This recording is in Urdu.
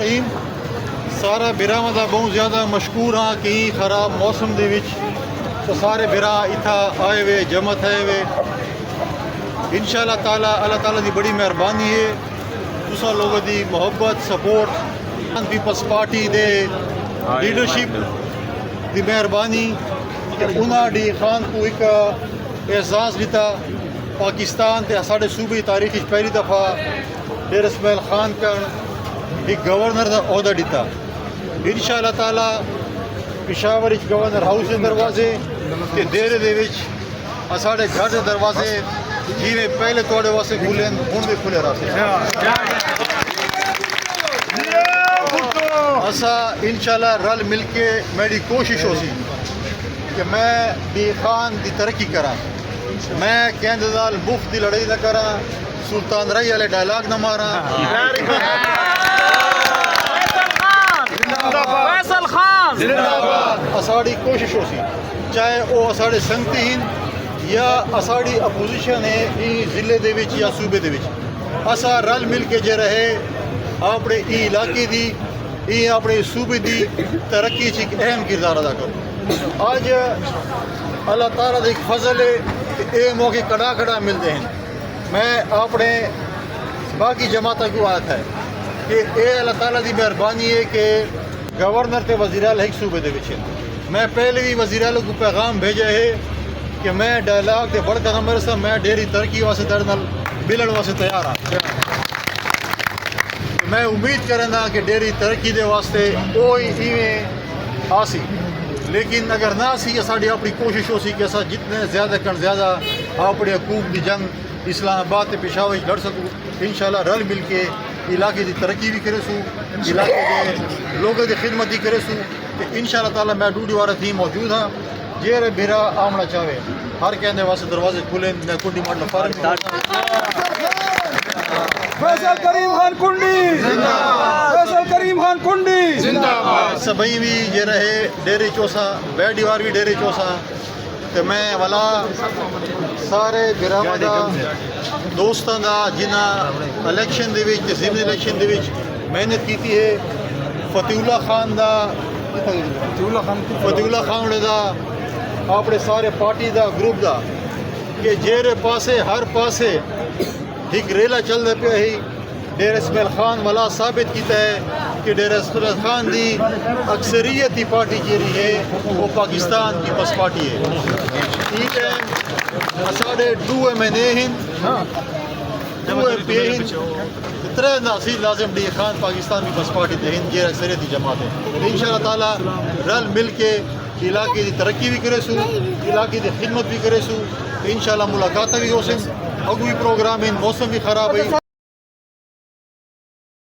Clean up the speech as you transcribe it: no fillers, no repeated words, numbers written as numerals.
الرحیم سارا براں دا بہت زیادہ مشکور ہاں کہیں خراب موسم دے وچ تو سارے براں اتھا آئے ہوئے جمع تھے ہوئے انشاءاللہ تعالی اللہ تعالیٰ دی بڑی مہربانی ہے تساں لوگوں دی محبت سپورٹ پیپلز پارٹی دے لیڈرشپ دی مہربانی کہ انہاں ڈی خان کو ایک اعزاز دیتا پاکستان تے ساڑھے صوبی تاریخ پہلی دفعہ ڈیر اسماعیل خان کا ایک گورنر دا عہدہ دیتا انشاءاللہ تعالی پشاور گورنر ہاؤس کے دروازے تے دیرے دے وچ ساڑھے گھر دے دروازے جیویں پہلے توڑے واسطے کھلے ہن بھی کھلے رہتے اسا انشاءاللہ رل مل کے میری کوشش ہو سی کہ میں دی خان دی ترقی کرا میں کہندے نال مفت دی لڑائی نہ کرا سلطان رائی والے ڈائلاگ نہ مارا فیصل خان اساڑی کوشش ہو سی چاہے وہ اساڑے سنگتی ہن یا اساڑی اپوزیشن ہے ای ضلع دے وچ یا صوبے دے وچ اسا رل مل کے جے رہے اپنے ای علاقے دی ای اپنے صوبے دی ترقی چ ایک اہم کردار ادا کرو آج اللہ تعالیٰ دا ایک فضل ہے کہ اے موقع کڑا کڑا ملتے ہیں میں اپنے باقی جماعتوں کو آتا ہے کہ اے اللہ تعالیٰ دی مہربانی ہے کہ گورنر تے وزیر اعلیٰ ایک صوبے دے وچ میں پہلے بھی وزیر اعلیٰ کو پیغام بھیجا ہے کہ میں ڈائلاگ تے بڑھ کا نمبر سے میں ڈیری ترقی واسطے در نال ملن واسطے تیار ہاں میں امید کرنا کہ ڈیری ترقی دے واسطے کوئی ایویں آسی لیکن اگر نہ سی ساری اپنی کوشش ہو سی کہ اصا جتنے زیادہ کن زیادہ اپنے حقوق کی جنگ اسلام آباد تے پشاور لڑ سکوں انشاءاللہ رل مل کے علاقے دی ترقی بھی کرے سوں علاقے کے لوگوں کی خدمت بھی کرے سوں کہ انشاءاللہ تعالیٰ میں ڈوڈی والا تھی موجود ہاں جیرے بھیرا آمنا چاہے ہر کہنے واسطے دروازے کھلے میں کنڈی ماڈل فارغ فیصل کریم خان کنڈی فیصل کریم خان کنڈی سبھی بھی یہ رہے ڈیرے چوسا بے دیوار بھی ڈیرے چوسا تو میں والا سارے برامدہ دوستاں دا جنہ الیکشن دے وچ ضمنی الیکشن دے وچ محنت کیتی ہے فتح اللہ خان دا فتح اللہ خان دا اپنے سارے پارٹی دا گروپ دا کہ جیرے پاسے ہر پاسے ایک ریلا چل رہے پہ ہی ڈیر اسماعیل خان والا ثابت کیتا ہے کہ ڈیر اسماعیل خان دی اکثریتی پارٹی جیری ہے وہ پاکستان کی بس پارٹی ہے ٹھیک ہے ساڑھے 2 MNA ہیں 2 MP ہیں 3 ناصیر لازم ڈی خان پاکستان کی بس پارٹی دے ہیں یہ اکثریتی جماعت ہے انشاءاللہ تعالیٰ رل مل کے علاقے دی ترقی بھی کرے سو علاقے دی خدمت بھی کرے سو انشاءاللہ ملاقات بھی ہو سن اگوی پروگرام ان موسم بھی خراب ہے